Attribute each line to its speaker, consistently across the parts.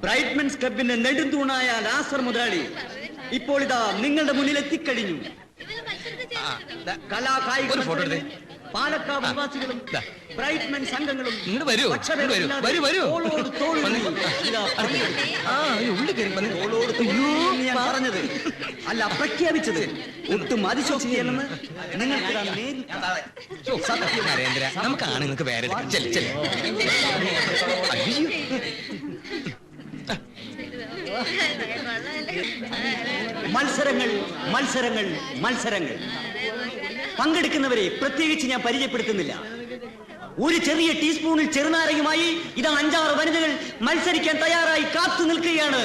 Speaker 1: ബ്രൈറ്റ്മെൻസ് ക്ലബിന്റെ നെടുന്തൂണായ ലാസർ മുതലാളി ഇപ്പോൾ ഇതാ നിങ്ങളുടെ മുന്നിൽ എത്തിക്കഴിഞ്ഞു. കലാകായിക പാലക്കാട് നിവാസികളും ബ്രൈറ്റ്മെൻ സംഘങ്ങളും പറഞ്ഞത് അല്ല പ്രഖ്യാപിച്ചത് ഒട്ടും അതിശോക്തിയല്ലെന്ന് നിങ്ങൾക്ക്
Speaker 2: നമുക്ക് ആണുങ്ങൾക്ക് വേറെ
Speaker 1: മത്സരങ്ങൾ മത്സരങ്ങൾ മത്സരങ്ങൾ. പങ്കെടുക്കുന്നവരെ പ്രത്യേകിച്ച് ഞാൻ പരിചയപ്പെടുത്തുന്നില്ല. ഒരു ചെറിയ ടീസ്പൂണിൽ ചെറുനാരയുമായി ഇതാ 5-6 വനിതകൾ മത്സരിക്കാൻ തയ്യാറായി കാത്തു നിൽക്കുകയാണ്.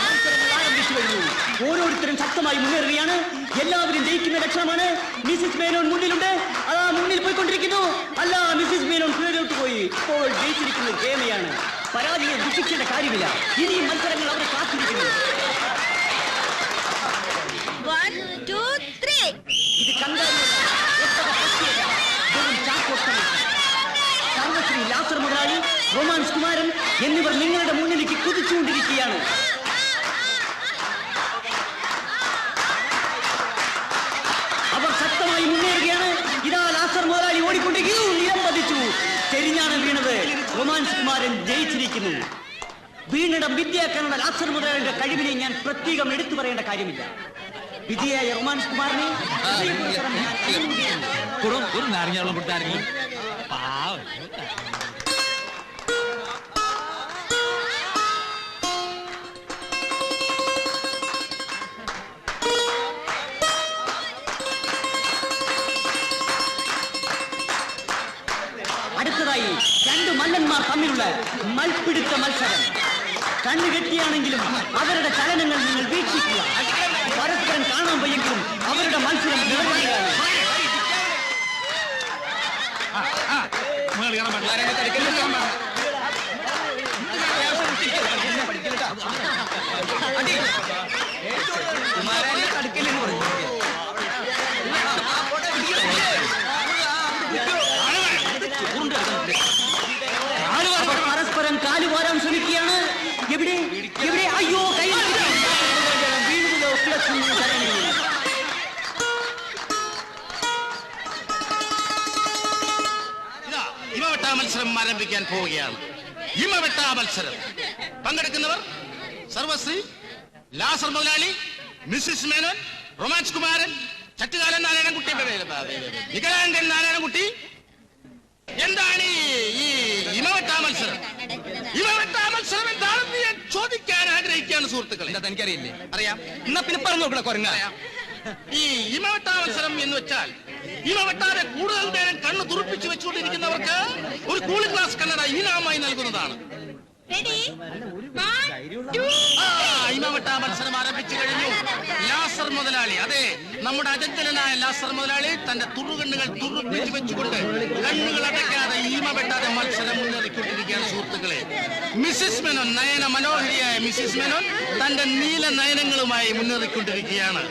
Speaker 1: മത്സരങ്ങൾ ആരംഭിച്ചു കഴിഞ്ഞു. ഓരോരുത്തരും ശക്തമായി മുന്നേറുകയാണ്. എല്ലാവരും ജയിക്കുന്ന ലക്ഷണമാണ്. മിസ്സിസ് മേനോൻ മുന്നിലുണ്ട്. അതാ മുന്നിൽ പോയിക്കൊണ്ടിരിക്കുന്നു. അല്ല, മിസ്സിസ് മേനോൻ കീഴോട്ട് പോയി. ഇപ്പോൾ ജയിച്ചിരിക്കുന്നത് കേമയാണ്. പരാജയം ദുഃഖിക്കേണ്ട കാര്യമില്ല. ഇനിയും മത്സരങ്ങൾ അവരെ കാത്തിരിക്കുന്നു. ഇത് സർവശ്രീ ലാസർ മുതലാളി, റൊമാൻസ് കുമാരൻ എന്നിവർ നിങ്ങളുടെ മുന്നിലേക്ക് കുതിച്ചുകൊണ്ടിരിക്കുകയാണ്. അവർ ശക്തമായി മുന്നേറുകയാണ്. ഇതാ ലാസർ മുതലാളി ഓടിക്കൊണ്ടിരിക്കുന്നു. നിലം പതിച്ചു. ചെരിഞ്ഞാണ് വീണത്. റൊമാൻസ് കുമാരൻ ജയിച്ചിരിക്കുന്നു. വീണിടം വിദ്യാക്കാനുള്ള ലാസർ മുതലാളിയുടെ കഴിവിനെ ഞാൻ പ്രത്യേകം എടുത്തു പറയേണ്ട കാര്യമില്ല. വിജയായ റൊമാൻസ് കുമാറിനെ
Speaker 2: ഒരു നാരങ്ങ കൊടുത്തായിരുന്നു.
Speaker 1: അടുത്തതായി 2 മല്ലന്മാർ തമ്മിലുള്ള മൽപ്പിടുത്ത മത്സരം. കണ്ണുകെട്ടിയാണെങ്കിലും അവരുടെ ചലനങ്ങൾ നിങ്ങൾ വീക്ഷിക്കുക. പരസ്പരം കാണാൻ വയ്യെങ്കിലും അവരുടെ മത്സരം നിലനിൽക്കുകയാണ്. പരസ്പരം കാലുവാരാൻ ശ്രമിക്കുകയാണ്. എവിടെ എവിടെ? അയ്യോ, കൈ വീഴുകയോ
Speaker 3: ഇമവെട്ടാ മത്സരം ആരംഭിക്കാൻ പോവുകയാണ്. ഇമവെട്ടാ മത്സരം. പങ്കെടുക്കുന്നവർ സർവശ്രീ ലാസർ മുതലാളി, മിസ്സിസ് മേനോൻ, റൊമാൻസ് കുമാരൻ, ചട്ടുകാലൻ നാരായണൻകുട്ടി, വികലാംഗൻ നാരായണൻകുട്ടി. എന്താണ് ഈ ഇമവെട്ടാ മത്സരം? ഇമവെട്ടാ മത്സരം എന്താണെന്ന് ഞാൻ ചോദിക്കാൻ ആഗ്രഹിക്കുകയാണ് സുഹൃത്തുക്കളെ.
Speaker 2: എന്താ തനിക്കറിയില്ലേ?
Speaker 3: അറിയാം.
Speaker 2: എന്നാ പിന്നെ പറഞ്ഞു നോക്കണ കുറഞ്ഞ.
Speaker 3: ഈ ഇമവെട്ടാ മത്സരം എന്ന് വെച്ചാൽ ഇമവെട്ടാതെ കൂടുതൽ നേരം കണ്ണ് തുറപ്പിച്ചു വെച്ചുകൊണ്ടിരിക്കുന്നവർക്ക് ഒരു കൂളിംഗ് ഗ്ലാസ് കണ്ണട ഇനാമായി നൽകുന്നതാണ്. ഇമവെട്ടാ മത്സരം ആരംഭിച്ചു കഴിഞ്ഞു. ലാസർ മുതലാളി, അതെ, നമ്മുടെ അജഞ്ചലനായ ലാസർ മുതലാളി തന്റെ തുറുകണ്ണുകൾ തുറപ്പിച്ചു വെച്ചുകൊണ്ട് കണ്ണുകൾ അടയ്ക്കാതെ ഇമവെട്ടാതെ മത്സരം മുന്നേറിക്കൊണ്ടിരിക്കുകയാണ് സുഹൃത്തുക്കളെ. മിസ്സിസ് മേനോൻ, നയന മനോഹരിയായ മിസ്സിസ് മേനോൻ തന്റെ നീല നയനങ്ങളുമായി മുന്നേറിക്കൊണ്ടിരിക്കുകയാണ്.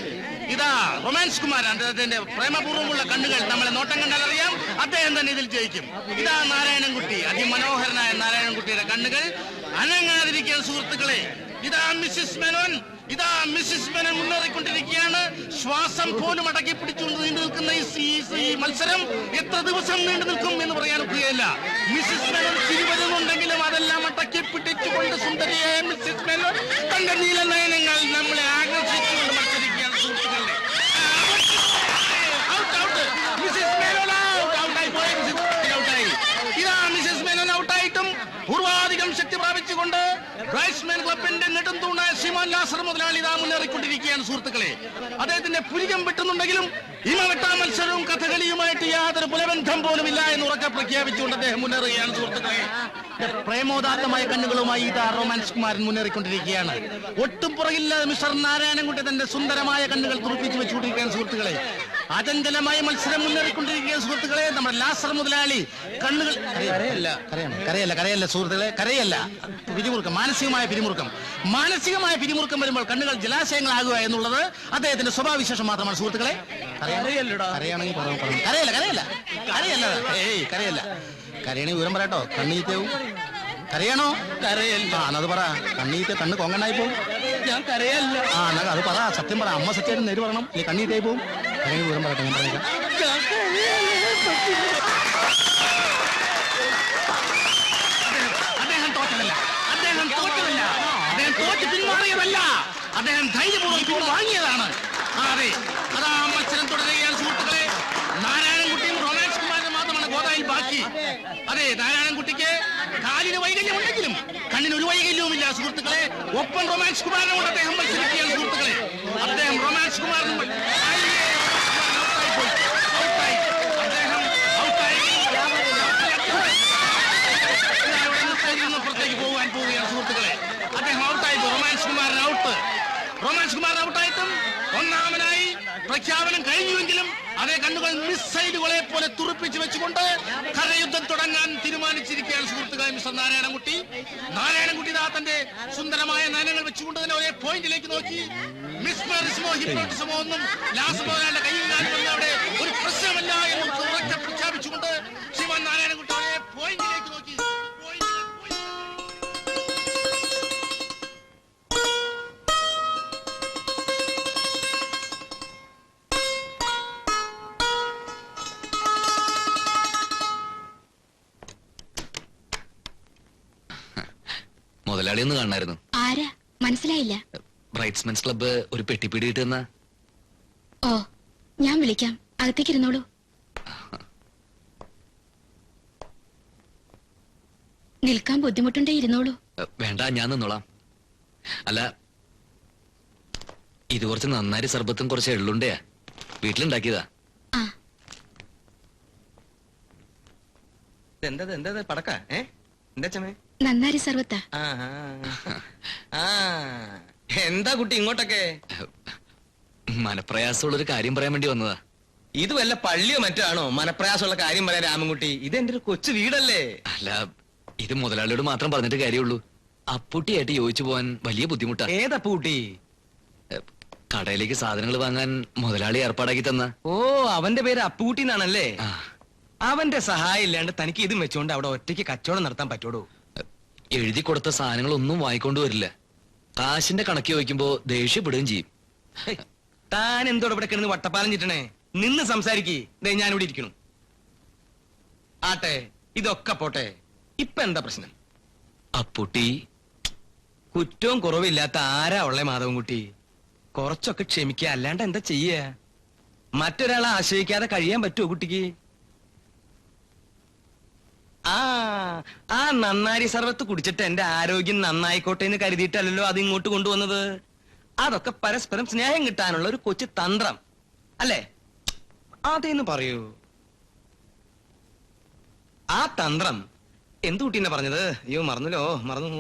Speaker 3: ഇതാ റൊമാൻസ് കുമാരൻ, അദ്ദേഹത്തിന്റെ പ്രേമപൂർവ്വമുള്ള കണ്ണുകൾ നമ്മളെ നോട്ടം കണ്ടാൽ അറിയാം അദ്ദേഹം തന്നെ ഇതിൽ ജയിക്കും. ഇതാ നാരായണൻകുട്ടി, അതിമനോഹരനായ നാരായണൻകുട്ടിയുടെ കണ്ണുകൾ അനങ്ങാതിരിക്കാൻ സുഹൃത്തുക്കളെ. ഇതാ മിസ്സിസ് മേനോൻ, ഇതാ മിസ്സിസ് മേനോൻ മുന്നേറിക്കൊണ്ടിരിക്കുകയാണ്. ശ്വാസം പോലും അടക്കി പിടിച്ചുകൊണ്ട് നീണ്ടു നിൽക്കുന്ന ഈ മത്സരം എത്ര ദിവസം നീണ്ടു നിൽക്കും എന്ന് പറയാൻ ഒക്കുകയില്ല. മിസ്സിസ് മേനോൻ തിരുവരുന്നുണ്ടെങ്കിലും അതെല്ലാം അടക്കി പിടിച്ചുകൊണ്ട് സുന്ദരിയായ മിസ്സിസ് മേനോൻ തന്റെ നീല നയനങ്ങൾ നമ്മളെ ആകർഷിച്ചുകൊണ്ട് മത്സരിക്കുകയാണ് സുഹൃത്തുക്കളെ. ഇതാ മിസ്സിസ് മേനോൻ ഔട്ടായിട്ടും പൂർവാധികം ശക്തി പ്രാപിച്ചുകൊണ്ട് ബ്രൈറ്റ്സ്മെൻ ക്ലബിന്റെ നെടുന്തൂണായ ശ്രീമാൻ ലാസർ മുതലാളി ഇതാ മുന്നേറിക്കൊണ്ടിരിക്കുകയാണ് സുഹൃത്തുക്കളെ. അദ്ദേഹത്തിന്റെ പുരികം വെട്ടുന്നുണ്ടെങ്കിലും ഇമവെട്ടാ മത്സരവും കഥകളിയുമായിട്ട് യാതൊരു പുലബന്ധം പോലും ഇല്ല എന്ന് ഉറക്കെ പ്രഖ്യാപിച്ചുകൊണ്ട് അദ്ദേഹം മുന്നേറുകയാണ് സുഹൃത്തുക്കളെ. പ്രേമോദാത്തമായ കണ്ണുകളുമായി ഇതാ റൊമാൻസ് കുമാരൻ മുന്നേറിക്കൊണ്ടിരിക്കുകയാണ്. ഒട്ടും പുറകില്ലാതെ മിസ്റ്റർ നാരായണൻകുട്ടി തന്റെ സുന്ദരമായ കണ്ണുകൾ തുറപ്പിച്ചു വെച്ചുകൊണ്ടിരിക്കുകയാണ് സുഹൃത്തുക്കളെ. അചഞ്ചലമായ മത്സരം മുന്നേറിക്കൊണ്ടിരിക്കുകയാണ് സുഹൃത്തുക്കളെ. നമ്മുടെ ലാസർ മുതലാളി കണ്ണുകൾ കരയല്ല സുഹൃത്തുക്കളെ, കരയല്ല, പിരിമുറുക്കം, മാനസികമായ പിരിമുറുക്കം വരുമ്പോൾ കണ്ണുകൾ ജലാശയങ്ങളാകുക എന്നുള്ളത് അദ്ദേഹത്തിന്റെ സ്വഭാവവിശേഷം മാത്രമാണ് സുഹൃത്തുക്കളെ. കരയാണെങ്കിൽ കരയല്ല. കരയണ വിവരം പറയട്ടോ, കണ്ണീറ്റവും. കരയണോ?
Speaker 2: കരയല്ല.
Speaker 3: അത് പറ. കണ്ണീറ്റ കണ്ണ് കൊങ്ങണ്ടായി പോവും.
Speaker 2: ഞാൻ കരയല്ല.
Speaker 3: എന്നാ അത് പറ, സത്യം പറ. അമ്മ സത്യമായിട്ട് നേര് പറയണം, നീ കണ്ണീറ്റായി പോവും. കരയണ വിവരം പറയട്ടെ, ഞാൻ പറഞ്ഞേക്കാം. അദ്ദേഹം തോറ്റതല്ല, അദ്ദേഹം തോറ്റ് പിന്മാറിയതല്ല, അദ്ദേഹം ധൈര്യപൂർവ്വം പിൻവാങ്ങിയതാണ്. അതെ, അതാ മത്സരം തുടരുകയാണ് സുഹൃത്തുക്കളെ. നാരായണൻകുട്ടിയും റൊമാൻസ് കുമാരനും മാത്രമാണ് ഗോദായിൽ ബാക്കി. അതെ, നാരായണൻകുട്ടിക്ക് കാലിന് വൈകല്യം ഉണ്ടെങ്കിലും കണ്ണിന് ഒരു വൈകല്യവുമില്ല സുഹൃത്തുക്കളെ. ഒപ്പം റൊമാൻസ് കുമാരനോട് അദ്ദേഹം മത്സരിക്കുകയാണ് സുഹൃത്തുക്കളെ. അദ്ദേഹം റൊമാൻസ് കുമാരനും പുറത്തേക്ക് പോകാൻ പോവുകയാണ് സുഹൃത്തുക്കളെ. അദ്ദേഹം ഔട്ടായി. റൊമാൻസ് കുമാരൻ ഔട്ടായിട്ടും ഒന്നാമനായി പ്രഖ്യാപനം കഴിഞ്ഞുവെങ്കിലും അതേ കണ്ണുകൾ മിസൈലുകളെ പോലെ തുറപ്പിച്ചു വെച്ചുകൊണ്ട് കരയുദ്ധം തുടങ്ങാൻ തീരുമാനിച്ചിരിക്കുകയാണ് സുഹൃത്തുക്കളെ. മിസ്റ്റർ നാരായണൻകുട്ടി തന്റെ സുന്ദരമായ നയനങ്ങൾ വെച്ചുകൊണ്ട് തന്നെ ഒരേ പോയിന്റിലേക്ക് നോക്കി. മിസ്മറിസമോ ഹിപ്നോട്ടിസമോ ഒന്നും ലാസമോയുടെ കയ്യിൽ കാണിക്കുന്ന അവിടെ ഒരു പ്രശ്നമല്ല എന്ന് ഉറക്കെ പ്രഖ്യാപിച്ചുകൊണ്ട് ശ്രീമാൻ നാരായണൻകുട്ടി ഒരേ പോയിന്റിലേക്ക് നോക്കി.
Speaker 2: മുതലാളി ഒന്ന് കാണായിരുന്നു.
Speaker 4: ആരാ? മനസ്സിലായില്ല.
Speaker 2: ബ്രൈറ്റ്സ്മെൻസ് ക്ലബ്ബ് ഒരു പെട്ടിപ്പിടി കിട്ടുന്ന.
Speaker 4: ഓ, ഞാൻ വിളിക്കാം. അകത്തേക്ക് ഇരുന്നോളൂ. നിൽക്കാൻ ബുദ്ധിമുട്ടുണ്ടേ ഇരുന്നോളൂ.
Speaker 2: വേണ്ട, ഞാൻ നിന്നോളാം. അല്ല, ഇത് കുറച്ച് നന്നാരി സർബത്തും കുറച്ച് എള്ളുണ്ടയാ, വീട്ടിലുണ്ടാക്കിയതാ.
Speaker 4: ആ,
Speaker 1: എന്താ പടക്ക? എന്താ ചമേ?
Speaker 4: നന്നാരി സർവത്താ.
Speaker 1: എന്താ കുട്ടി ഇങ്ങോട്ടൊക്കെ?
Speaker 2: മനപ്രയാസമുള്ളൊരു കാര്യം പറയാൻ വേണ്ടി വന്നതാ.
Speaker 1: ഇത് വല്ല പള്ളിയോ മറ്റോ ആണോ മനപ്രയാസമുള്ള കാര്യം പറയാൻ രാമൻകുട്ടി? ഇത് എന്റെ ഒരു കൊച്ചു വീടല്ലേ?
Speaker 2: അല്ല, ഇത് മുതലാളിയോട് മാത്രം പറഞ്ഞിട്ട് കാര്യമുള്ളൂ. അപ്പൂട്ടിയായിട്ട് യോജിച്ചു പോവാൻ വലിയ ബുദ്ധിമുട്ടാ.
Speaker 1: ഏതപ്പൂട്ടി?
Speaker 2: കടയിലേക്ക് സാധനങ്ങൾ വാങ്ങാൻ മുതലാളി ഏർപ്പാടാക്കി തന്ന.
Speaker 1: ഓ, അവന്റെ പേര് അപ്പൂട്ടി എന്നാണല്ലേ? അവന്റെ സഹായം ഇല്ലാണ്ട് തനിക്ക് ഇതും വെച്ചോണ്ട് അവിടെ ഒറ്റയ്ക്ക് കച്ചവടം നടത്താൻ പറ്റോടൂ?
Speaker 2: എഴുതി കൊടുത്ത സാധനങ്ങളൊന്നും വാങ്ങിക്കൊണ്ട് വരില്ല. കാശിന്റെ കണക്ക് ചോദിക്കുമ്പോ ദേഷ്യപ്പെടുകയും ചെയ്യും.
Speaker 1: താൻ എന്തോടെ ഇവിടെ കിടന്ന് വട്ടപ്പാലം ചിട്ടണേ? നിന്ന് സംസാരിക്കേ. ഞാനിവിടെ ഇരിക്കണു. ആട്ടെ, ഇതൊക്കെ പോട്ടെ, ഇപ്പൊ എന്താ പ്രശ്നം?
Speaker 2: അപ്പൂട്ടി
Speaker 1: കുറ്റവും കുറവില്ലാത്ത ആരാ ഉള്ളേ മാധവൻകുട്ടി? കുറച്ചൊക്കെ ക്ഷമിക്കുക, അല്ലാണ്ട് എന്താ ചെയ്യ? മറ്റൊരാളെ ആശ്രയിക്കാതെ കഴിയാൻ പറ്റുമോ കുട്ടിക്ക്? ആ നന്നാരി സർവത്ത് കുടിച്ചിട്ട് എന്റെ ആരോഗ്യം നന്നായിക്കോട്ടെ എന്ന് കരുതിയിട്ടല്ലോ അത് ഇങ്ങോട്ട് കൊണ്ടുവന്നത്. അതൊക്കെ പരസ്പരം സ്നേഹം കിട്ടാനുള്ള ഒരു കൊച്ചു തന്ത്രം അല്ലേ? അതേന്ന് പറയൂ. ആ തന്ത്രം എന്തു കുട്ടീനെ പറഞ്ഞത്? അയ്യോ, മറന്നു.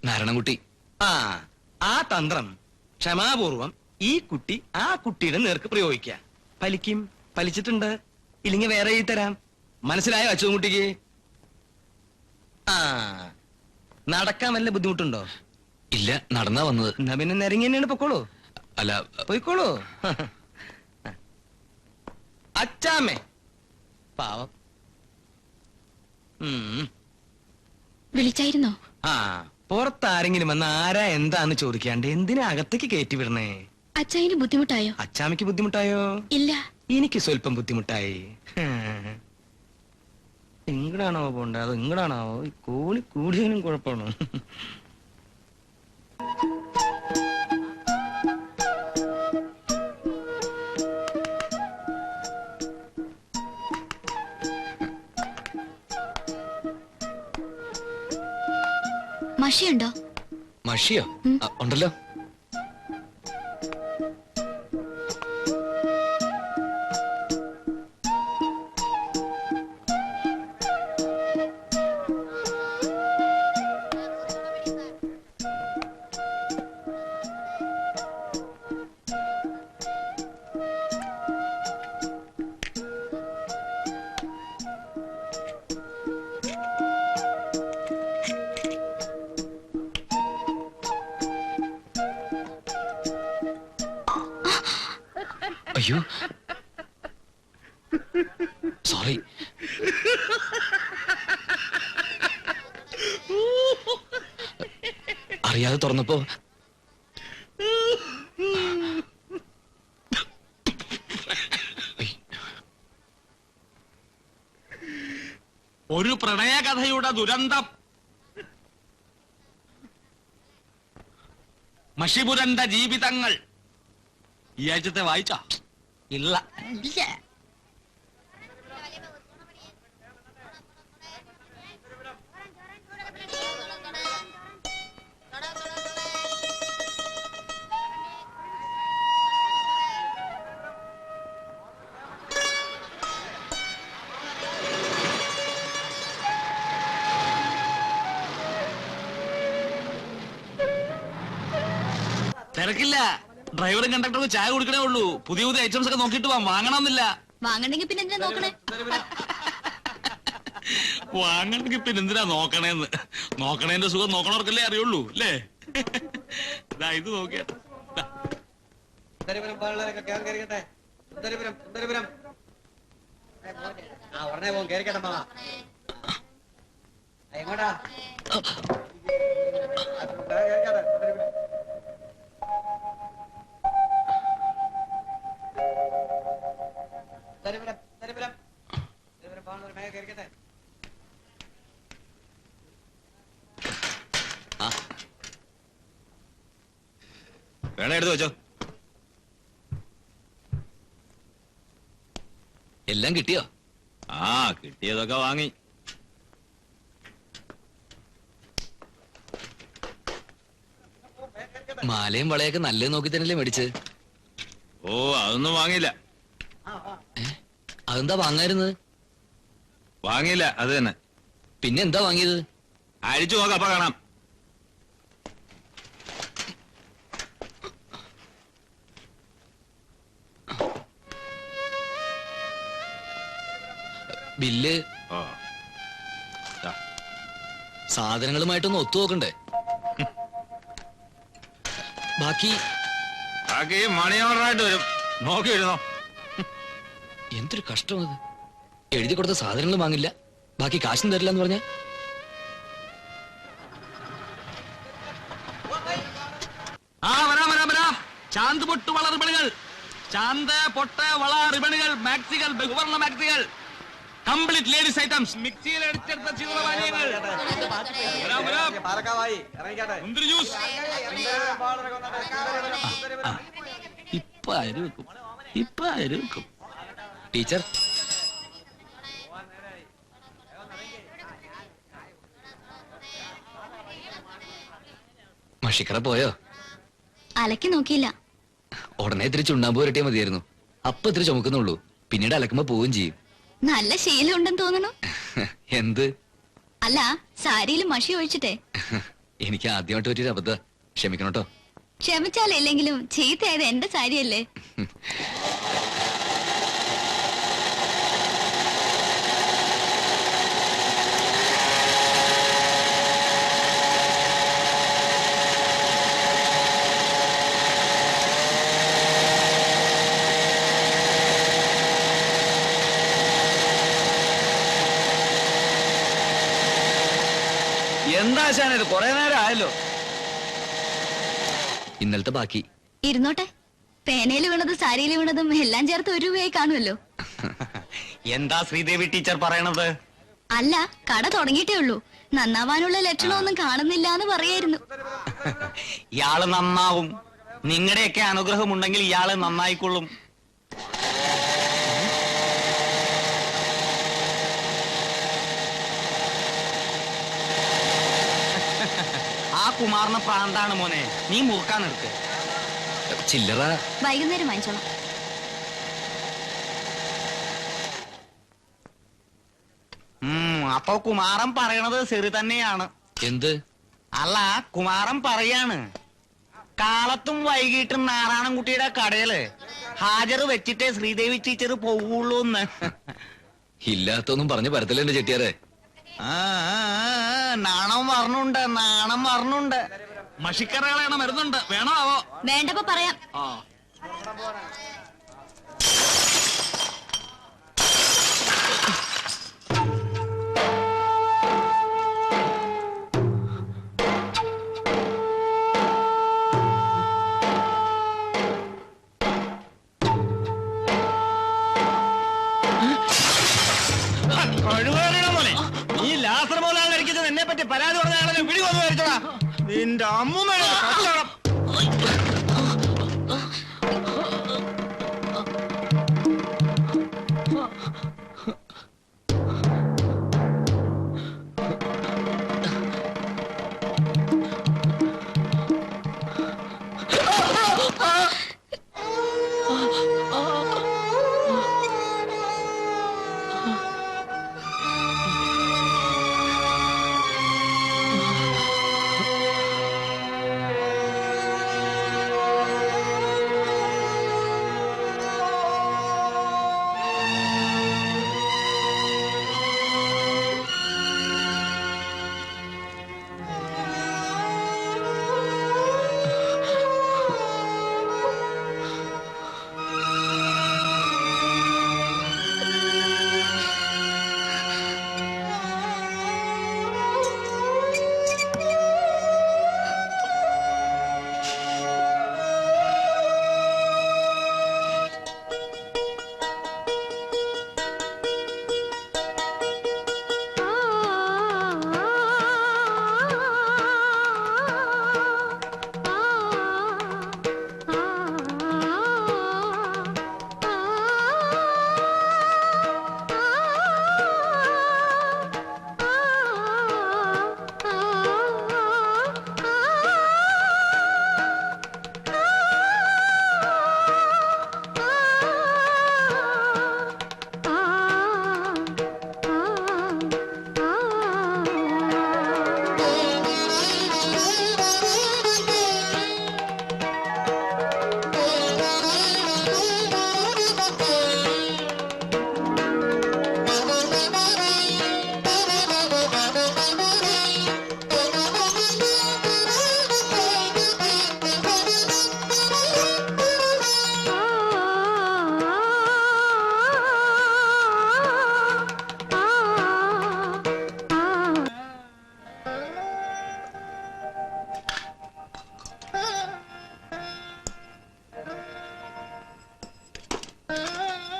Speaker 2: നാരായണൻകുട്ടി.
Speaker 1: ആ തന്ത്രം ക്ഷമാപൂർവം ഈ കുട്ടി ആ കുട്ടിയുടെ നേർക്ക് പ്രയോഗിക്ക. ഫലിച്ചിട്ടുണ്ട്. ഇല്ലെങ്കിൽ വേറെ എഴുതി തരാം. മനസ്സിലായോ അച്ചുകുട്ടിക്ക്? നടക്കാൻ വല്ല ബുദ്ധിമുട്ടുണ്ടോ?
Speaker 2: ഇല്ല, നടന്നാ വന്നത്.
Speaker 1: എന്നാ പിന്നെ നിരങ്ങി തന്നെയാണ് പൊക്കോളൂ.
Speaker 2: അല്ല,
Speaker 1: പോയിക്കോളൂ. അച്ചാമ്മേ പാവം.
Speaker 4: വിളിച്ചായിരുന്നോ?
Speaker 1: പുറത്താരെങ്കിലും വന്ന് ആരാ എന്താന്ന് ചോദിക്കാണ്ട് എന്തിനാ അകത്തേക്ക് കയറ്റി വിടണേ?
Speaker 4: അച്ചായിന് ബുദ്ധിമുട്ടായോ?
Speaker 1: അച്ചാമ്മയ്ക്ക് ബുദ്ധിമുട്ടായോ?
Speaker 4: ഇല്ല,
Speaker 1: എനിക്ക് സ്വല്പം ബുദ്ധിമുട്ടായി. ഇങ്ങടാണോ പോണ്ട, അതോ ഇങ്ങടാണോ? കോണി കൂടിയതിനും കുഴപ്പമാണ്.
Speaker 4: മഷിയുണ്ടോ?
Speaker 2: മഷിയോ? ഉണ്ടല്ലോ. അയ്യോ, സോറി. അറിയാതെ തുറന്നപ്പോ
Speaker 3: ഒരു പ്രണയകഥയുടെ ദുരന്തം. മഷിപുരണ്ട ജീവിതങ്ങൾ. ഈ ആഴ്ചത്തെ വായിച്ച ഇല്ല. തിരക്കില്ല. ഡ്രൈവറും കണ്ടക്ടറും ചായ കുടിക്കണേ ഉള്ളൂ. പുതിയ പുതിയ ഐറ്റംസ് ഒക്കെ നോക്കിയിട്ട് പോവാം. വാങ്ങണമെന്നില്ല.
Speaker 4: വാങ്ങണ്ടെങ്കിൽ പിന്നെ എന്തിനാ നോക്കണേ?
Speaker 3: വാങ്ങണമെങ്കിൽ പിന്നെ എന്തിനാ നോക്കണേന്ന്. നോക്കണേന്റെ സുഖം നോക്കണവർക്കല്ലേ അറിയുള്ളൂ അല്ലേ? ഇത് നോക്കിയാ
Speaker 1: ഉടനെ പോകും. കേറിക്കട്ടെ മാമാ. എങ്ങോട്ടാ?
Speaker 5: വേണ എടുത്തു വെച്ചോ.
Speaker 2: എല്ലാം കിട്ടിയോ?
Speaker 5: ആ, കിട്ടിയതൊക്കെ വാങ്ങി.
Speaker 2: മാലയും വളയൊക്കെ നല്ലത് നോക്കി തന്നെയല്ലേ മേടിച്ച്?
Speaker 5: ഓ, അതൊന്നും വാങ്ങിയില്ല.
Speaker 2: അതെന്താ വാങ്ങായിരുന്നത്?
Speaker 5: വാങ്ങിയില്ല, അത് തന്നെ.
Speaker 2: പിന്നെ എന്താ വാങ്ങിയത്?
Speaker 5: അഴിച്ചു നോക്കാം, അപ്പൊ കാണാം.
Speaker 2: ബില്ല്.
Speaker 5: ഓ,
Speaker 2: സാധനങ്ങളുമായിട്ടൊന്ന് ഒത്തു നോക്കണ്ടേ? ബാക്കി
Speaker 5: മണി ഓർഡറായിട്ട് വരും. നോക്കിയിരുന്നോ.
Speaker 2: എന്തൊരു കഷ്ടം അത്. എഴുതി കൊടുത്ത സാധനങ്ങളും വാങ്ങില്ല, ബാക്കി കാശും തരില്ല എന്ന് പറഞ്ഞ.
Speaker 3: ചാന്ത് പൊട്ട് വള റിബണുകൾ, ചാന്ത് പൊട്ട് വള റിബണുകൾ, മാക്സികൾ, ബഹുവർണ്ണ മാക്സികൾ, കംപ്ലീറ്റ് ലേഡീസ് ഐറ്റംസ്, മിക്സിയിൽ അടിച്ചെടുത്ത ചിത്രപാനീയങ്ങൾ, മുന്തിരി ജ്യൂസ്. ഇപ്പൊ അരി വെക്കും, ഇപ്പൊ അരി വെക്കും.
Speaker 2: ടീച്ചർ, മഷിക്കറ പോയോ?
Speaker 4: അലക്കി നോക്കിയില്ല.
Speaker 2: ഉടനെ ഇത്തിരി ചുണ്ണാമ്പ് പുരട്ടിയാൽ മതിയായിരുന്നു. അപ്പൊ ഇത്തിരി ചുമക്കുന്നുള്ളൂ, പിന്നീട് അലക്കുമ്പോ പോവുകയും ചെയ്യും.
Speaker 4: നല്ല ശീലം ഉണ്ടെന്ന് തോന്നണു.
Speaker 2: എന്ത്?
Speaker 4: അല്ല, സാരിയിൽ മഷി ഒഴിച്ചിട്ടേ.
Speaker 2: എനിക്ക് ആദ്യമായിട്ട് പറ്റിയൊരു അബദ്ധ. ക്ഷമിക്കണം കേട്ടോ.
Speaker 4: ക്ഷമിച്ചാലില്ലെങ്കിലും ചീത്തയായത് എന്റെ സാരിയല്ലേ.
Speaker 5: എന്താ ശാനത്, കൊറേ നേരം ആയല്ലോ.
Speaker 2: ഇന്നലത്തെ ബാക്കി
Speaker 4: ഇരുന്നോട്ടെ. പേനയിൽ വീണതും സാരിയിൽ വീണതും എല്ലാം ചേർത്ത് 1 രൂപയായി കാണുമല്ലോ.
Speaker 5: എന്താ ശ്രീദേവി ടീച്ചർ പറയണത്?
Speaker 4: അല്ല, കട തുടങ്ങിയിട്ടേ ഉള്ളൂ. നന്നാവാനുള്ള ലക്ഷണമൊന്നും കാണുന്നില്ല എന്ന് പറയായിരുന്നു.
Speaker 5: ഇയാള് നന്നാവും. നിങ്ങളുടെയൊക്കെ അനുഗ്രഹം ഉണ്ടെങ്കിൽ ഇയാള് നന്നായിക്കൊള്ളും. ആ കുമാറിന് പ്രാന്താണ് മോനെ. നീ മുറുക്കാൻ എടുക്ക്.
Speaker 2: ചില്ലറ
Speaker 4: വൈകുന്നേരം വാങ്ങിച്ചോളാം.
Speaker 5: അപ്പൊ കുമാരൻ പറയണത് ശരി തന്നെയാണ്.
Speaker 2: എന്ത്?
Speaker 5: അല്ല, കുമാരൻ പറയാണ് കാലത്തും വൈകിട്ടും നാരായണൻകുട്ടിയുടെ കടയില് ഹാജർ വെച്ചിട്ടേ ശ്രീദേവി ടീച്ചർ പോവുള്ളൂ എന്ന്.
Speaker 2: ഇല്ലാത്തൊന്നും പറഞ്ഞു പരത്തില്ല എന്റെ ചെട്ടിയാരെ.
Speaker 5: നാണം പറഞ്ഞുണ്ട്, നാണം പറഞ്ഞുണ്ട്.
Speaker 3: മഷിക്കറകളാണ് മരുന്നുണ്ട്, വേണോ ആവോ?
Speaker 4: വേണ്ടപ്പോ പറയാം.
Speaker 5: മോനെ നീ ലാസർ മോലാണ് ഇരിക്കുന്നത് എന്നെ പറ്റി പരാതി പറഞ്ഞ ആളെ പിടി വന്നു വരച്ചോടാ നിന്റെ അമ്മൂമ്മയുടെ കച്ചവടം.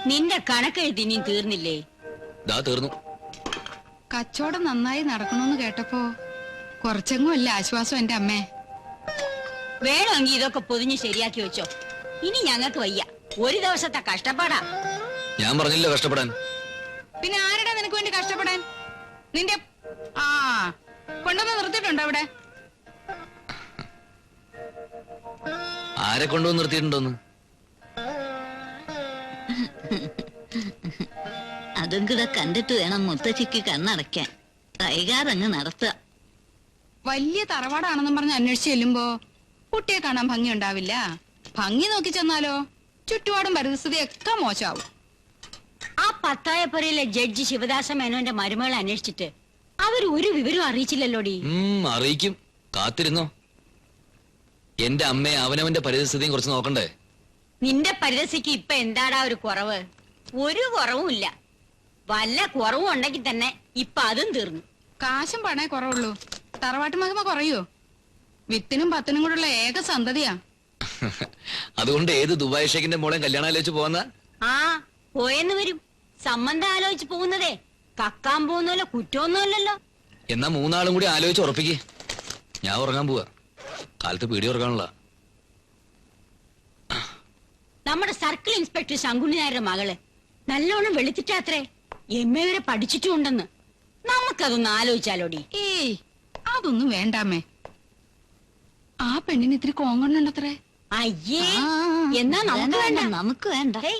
Speaker 6: നിന്റെ കണക്കെഴുതി നീ തീർന്നില്ലേ?
Speaker 2: ദാ തീർന്നു.
Speaker 7: കച്ചവടം നന്നായി നടക്കണമെന്ന് കേട്ടപ്പോ കുറച്ചെങ്ങും അല്ല ആശ്വാസം എന്റെ അമ്മേ.
Speaker 6: വേണമെങ്കിൽ ഇതൊക്കെ പൊതിഞ്ഞ് ശരിയാക്കി വെച്ചോ. ഇനി ഞങ്ങൾക്ക് വയ്യ, ഒരു ദിവസത്തെ കഷ്ടപ്പാടാ.
Speaker 2: ഞാൻ പറഞ്ഞില്ല കഷ്ടപ്പെടാൻ.
Speaker 7: പിന്നെ ആരുടെ നിനക്ക് വേണ്ടി കഷ്ടപ്പെടാൻ? നിന്റെ ആ കൊണ്ടുവന്ന് നിർത്തിയിട്ടുണ്ടോ അവിടെ?
Speaker 2: ആരെ കൊണ്ടുവന്ന് നിർത്തിയിട്ടുണ്ടോന്ന്?
Speaker 8: അതും കൂടെ കണ്ടിട്ട് വേണം മുത്തച്ഛിക്ക് കണ്ണടയ്ക്കാൻ. കൈകാരങ്ങ് നടത്തുക.
Speaker 7: വലിയ തറവാടാണെന്നും പറഞ്ഞ് അന്വേഷിച്ച് ചെല്ലുമ്പോ കുട്ടിയെ കാണാൻ ഭംഗി ഉണ്ടാവില്ല. ഭംഗി നോക്കി ചെന്നാലോ ചുറ്റുപാടും പരിസ്ഥിതിയൊക്കെ മോശമാവും.
Speaker 6: ആ പത്തായപ്പുരയിലെ ജഡ്ജി ശിവദാസ മേനോന്റെ മരുമകളെ അന്വേഷിച്ചിട്ട് അവർ ഒരു വിവരവും അറിയിച്ചില്ലല്ലോടി.
Speaker 2: അറിയിക്കും, കാത്തിരുന്നോ. എന്റെ അമ്മയെ അവനവന്റെ പരിസ്ഥിതിയും കുറച്ച് നോക്കണ്ടേ?
Speaker 6: നിന്റെ പരിരസിക്ക് ഇപ്പൊ എന്താടാ ഒരു കുറവ്? ഒരു കുറവുമില്ല. വല്ല കുറവും ഉണ്ടെങ്കിൽ തന്നെ ഇപ്പൊ അതും തീർന്നു.
Speaker 7: കാശും പണേ കുറവുള്ളൂ, തറവാട്ട് മഹിമ കുറയോ? വിത്തിനും പത്തിനും കൂടെയുള്ള ഏക സന്തതിയാ.
Speaker 2: അതുകൊണ്ട് ഏത് ദുബായ് ഷേഖിന്റെ മോളെ കല്യാണം ആലോചിച്ച് പോകുന്ന?
Speaker 6: ആ പോയെന്ന് വരും. സംബന്ധം ആലോചിച്ച് പോകുന്നതേ കക്കാൻ പോകുന്നല്ലോ കുറ്റമൊന്നുമല്ലല്ലോ.
Speaker 2: എന്നാ മൂന്നാളും കൂടി ആലോചിച്ച് ഉറപ്പിക്ക്. ഞാൻ ഉറങ്ങാൻ പോവാ, കാലത്ത് പീടി ഉറങ്ങാനുള്ള.
Speaker 6: നമ്മുടെ സർക്കിൾ ഇൻസ്പെക്ടർ ശങ്കുണ്ണി നായരുടെ മകള് നല്ലോണം വെളുത്തിട്ടാത്രേ. MA വരെ പഠിച്ചിട്ടുണ്ടെന്ന്. നമുക്കതൊന്ന് ആലോചിച്ചാലോടി.
Speaker 7: ഏയ് അതൊന്നും വേണ്ടാമേ. ആ പെണ്ണിന് ഇത്തിരി കോങ്കണ്ണുണ്ടത്രേ.
Speaker 6: അയ്യേ, എന്നാ നമുക്ക് വേണ്ട.
Speaker 8: നമുക്ക് വേണ്ട.
Speaker 6: ഹേയ്